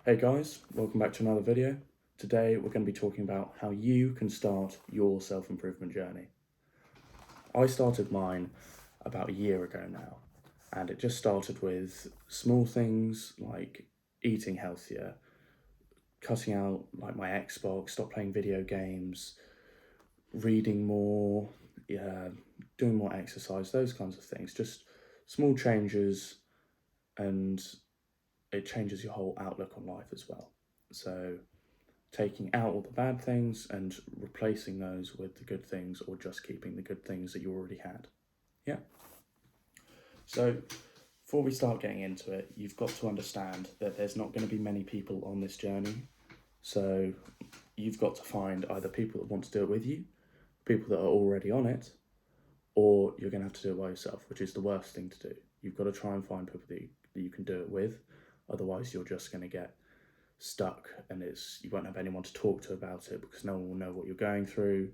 Hey guys, welcome back to another video. Today we're going to be talking about how you can start your self-improvement journey. I started mine about a year ago now, and it just started with small things like eating healthier, cutting out like my Xbox, stop playing video games, reading more, doing more exercise, those kinds of things. Just small changes, and it changes your whole outlook on life as well. So taking out all the bad things and replacing those with the good things, or just keeping the good things that you already had. Yeah. So before we start getting into it, you've got to understand that there's not going to be many people on this journey. So you've got to find either people that want to do it with you, people that are already on it, or you're going to have to do it by yourself, which is the worst thing to do. You've got to try and find people that you can do it with. Otherwise, you're just going to get stuck, and you won't have anyone to talk to about it because no one will know what you're going through.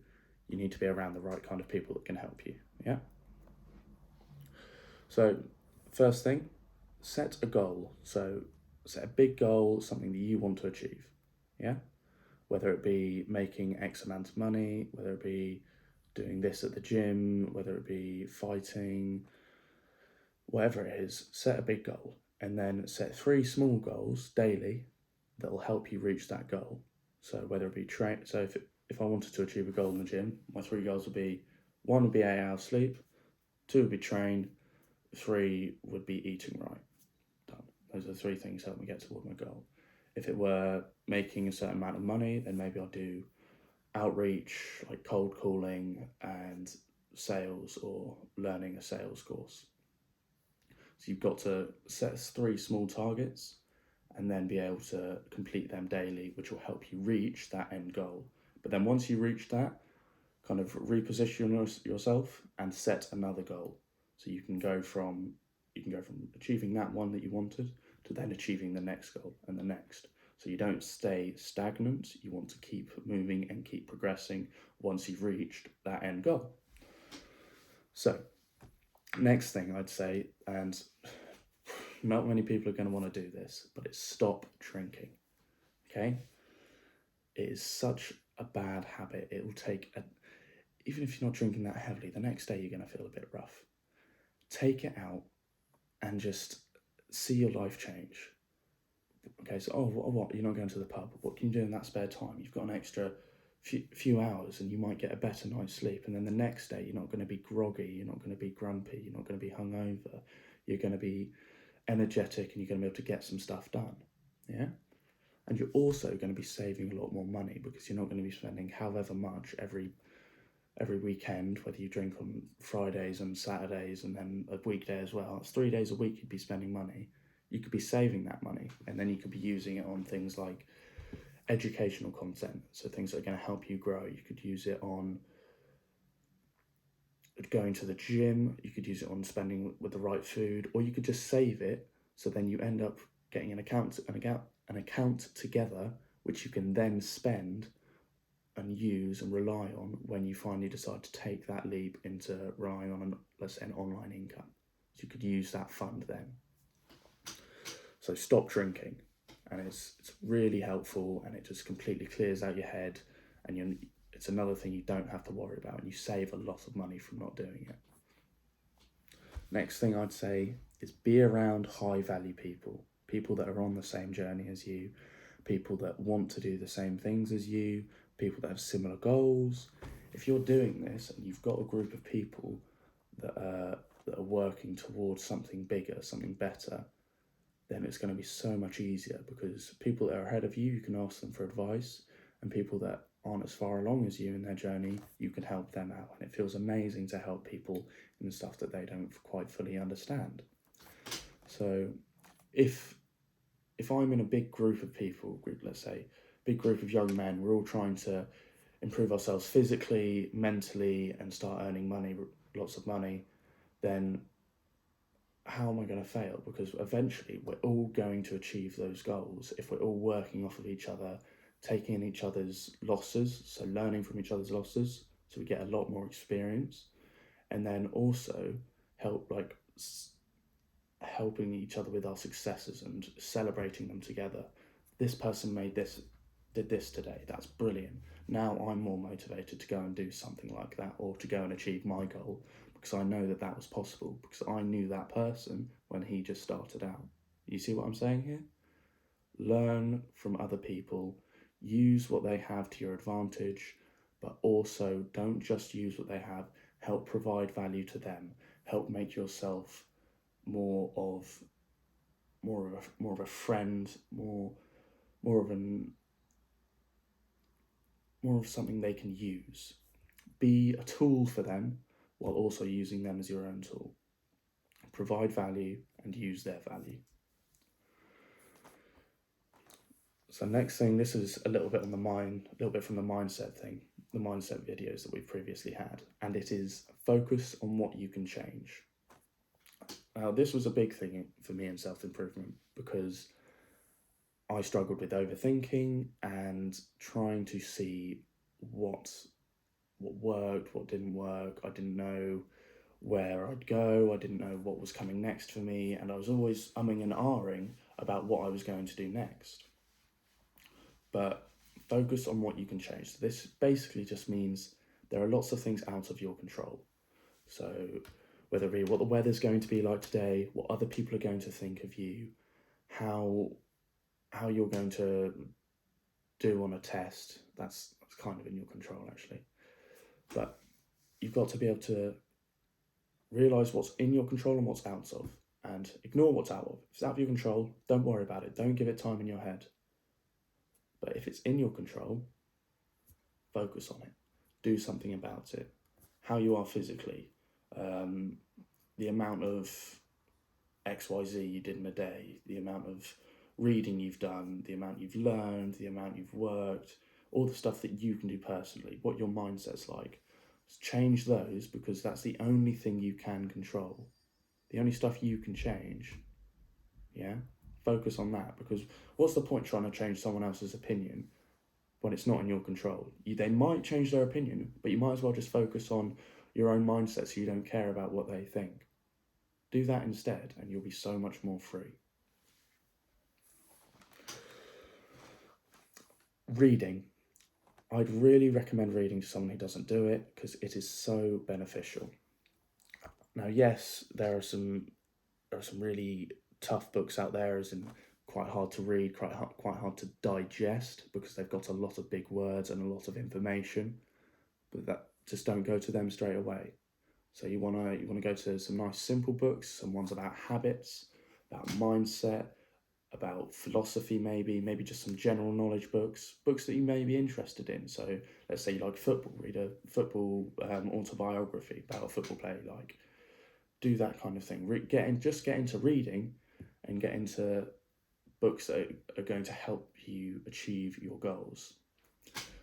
You need to be around the right kind of people that can help you. Yeah. So first thing, set a goal. So set a big goal, something that you want to achieve. Yeah. Whether it be making X amount of money, whether it be doing this at the gym, whether it be fighting, whatever it is, set a big goal and then set 3 small goals daily that will help you reach that goal. So whether it be so if I wanted to achieve a goal in the gym, my 3 goals would be: 1 would be 8 hours sleep, 2 would be train, 3 would be eating right. Done. Those are the 3 things that help me get toward my goal. If it were making a certain amount of money, then maybe I'll do outreach, like cold calling and sales, or learning a sales course. So you've got to set 3 small targets and then be able to complete them daily, which will help you reach that end goal. But then once you reach that, kind of reposition yourself and set another goal. So you can go from achieving that one that you wanted to then achieving the next goal and the next. So you don't stay stagnant. You want to keep moving and keep progressing once you've reached that end goal. So next thing I'd say, and not many people are going to want to do this, but it's stop drinking. Okay? It is such a bad habit. It will take even if you're not drinking that heavily, the next day you're going to feel a bit rough. Take it out and just see your life change. Okay, so what? You're not going to the pub. What can you do in that spare time? You've got an extra few hours, and you might get a better night's sleep. And then the next day, you're not going to be groggy. You're not going to be grumpy. You're not going to be hungover. You're going to be energetic, and you're going to be able to get some stuff done. Yeah. And you're also going to be saving a lot more money because you're not going to be spending however much every weekend, whether you drink on Fridays and Saturdays and then a weekday as well. It's 3 days a week you'd be spending money. You could be saving that money, and then you could be using it on things like educational content, so things that are going to help you grow. You could use it on going to the gym, you could use it on spending with the right food, or you could just save it so then you end up getting an account together, which you can then spend and use and rely on when you finally decide to take that leap into relying on, let's say, an online income. So you could use that fund then. So stop drinking, and it's really helpful, and it just completely clears out your head, and it's another thing you don't have to worry about, and you save a lot of money from not doing it. Next thing I'd say is be around high value people that are on the same journey as you, people that want to do the same things as you, people that have similar goals. If you're doing this and you've got a group of people that are working towards something bigger, something better, then it's going to be so much easier, because people that are ahead of you can ask them for advice, and people that aren't as far along as you in their journey, you can help them out. And it feels amazing to help people in stuff that they don't quite fully understand. So if I'm in a big group of people, let's say, big group of young men, we're all trying to improve ourselves physically, mentally, and start earning money, lots of money, then how am I going to fail? Because eventually we're all going to achieve those goals if we're all working off of each other, taking in each other's losses, so learning from each other's losses, so we get a lot more experience, and then also helping each other with our successes and celebrating them together. this person did this today. That's brilliant. Now I'm more motivated to go and do something like that, or to go and achieve my goal, because I know that that was possible, because I knew that person when he just started out. You see what I'm saying here? Learn from other people, use what they have to your advantage, but also don't just use what they have. Help provide value to them. Help make yourself more of a friend, more of something they can use. Be a tool for them while also using them as your own tool. Provide value and use their value. So next thing, this is a little bit from the mindset thing, the mindset videos that we've previously had, and it is focus on what you can change. Now, this was a big thing for me in self-improvement, because I struggled with overthinking and trying to see what worked, what didn't work. I didn't know where I'd go. I didn't know what was coming next for me, and I was always umming and ahhing about what I was going to do next. But focus on what you can change. So this basically just means there are lots of things out of your control. So whether it be what the weather's going to be like today, what other people are going to think of you, how you're going to do on a test, that's kind of in your control actually. But you've got to be able to realise what's in your control and what's out of, and ignore what's out of. If it's out of your control, don't worry about it. Don't give it time in your head. But if it's in your control, focus on it. Do something about it. How you are physically, the amount of XYZ you did in a day, the amount of reading you've done, the amount you've learned, the amount you've worked, all the stuff that you can do personally, what your mindset's like. Change those, because that's the only thing you can control. The only stuff you can change. Yeah? Focus on that, because what's the point trying to change someone else's opinion when it's not in your control? They might change their opinion, but you might as well just focus on your own mindset so you don't care about what they think. Do that instead, and you'll be so much more free. Reading. I'd really recommend reading to someone who doesn't do it, because it is so beneficial. Now, yes, there are some really tough books out there, as in quite hard to read, quite hard to digest, because they've got a lot of big words and a lot of information. But that, just don't go to them straight away. So you wanna go to some nice simple books, some ones about habits, about mindset, about philosophy, maybe just some general knowledge books that you may be interested in. So let's say you like football, read a football autobiography about a football player you like. Do that kind of thing. Get into reading, and get into books that are going to help you achieve your goals.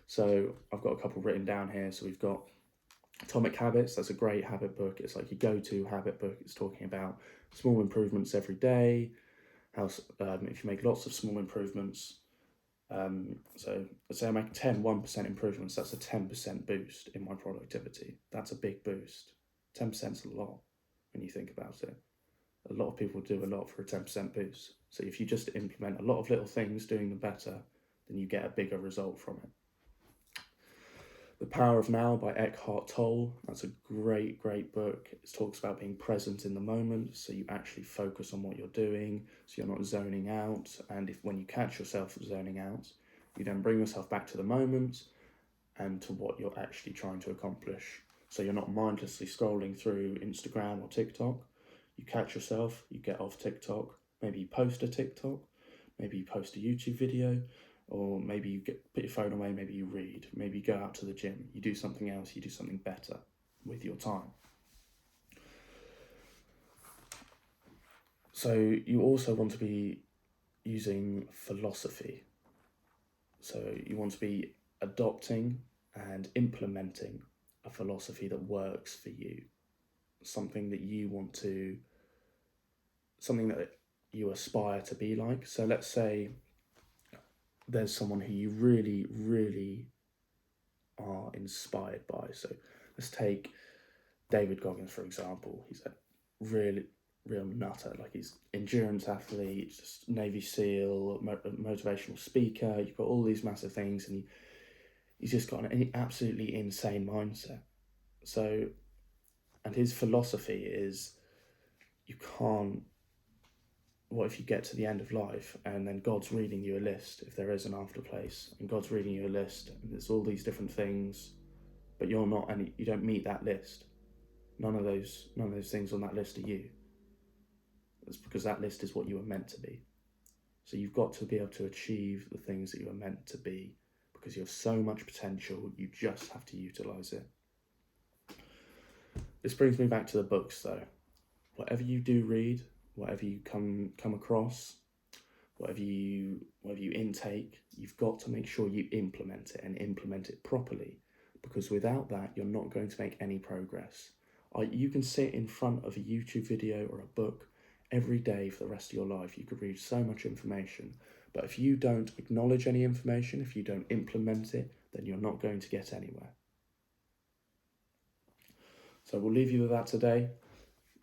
So I've got a couple written down here. So we've got Atomic Habits. That's a great habit book. It's like your go-to habit book. It's talking about small improvements every day. How if you make lots of small improvements, so let's say I make 1% improvements, that's a 10% boost in my productivity. That's a big boost. 10% is a lot when you think about it. A lot of people do a lot for a 10% boost. So if you just implement a lot of little things, doing them better, then you get a bigger result from it. The Power of Now by Eckhart Tolle. That's a great book. It talks about being present in the moment, so you actually focus on what you're doing, so you're not zoning out. And when you catch yourself zoning out, you then bring yourself back to the moment and to what you're actually trying to accomplish. So you're not mindlessly scrolling through Instagram or TikTok. You catch yourself, you get off TikTok, maybe you post a TikTok, maybe you post a YouTube video, or maybe you put your phone away, maybe you read, maybe you go out to the gym, you do something else, you do something better with your time. So you also want to be using philosophy. So you want to be adopting and implementing a philosophy that works for you, something that you aspire to be like. So let's say there's someone who you really, really are inspired by. So let's take David Goggins, for example. He's a really real nutter. Like, he's endurance athlete, just Navy SEAL, motivational speaker. You've got all these massive things, and he's just got an absolutely insane mindset. So, and his philosophy is, you can't. What if you get to the end of life and then God's reading you a list, if there is an afterplace, and God's reading you a list, and there's all these different things, but you're not, and you don't meet that list. None of those things on that list are you. That's because that list is what you were meant to be. So you've got to be able to achieve the things that you were meant to be, because you have so much potential. You just have to utilize it. This brings me back to the books, though. Whatever you do read, whatever you come across, whatever you intake, you've got to make sure you implement it, and implement it properly, because without that, you're not going to make any progress. You can sit in front of a YouTube video or a book every day for the rest of your life. You could read so much information, but if you don't acknowledge any information, if you don't implement it, then you're not going to get anywhere. So we'll leave you with that today.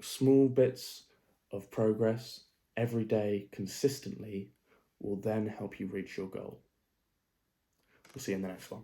Small bits of progress every day consistently will then help you reach your goal. We'll see you in the next one.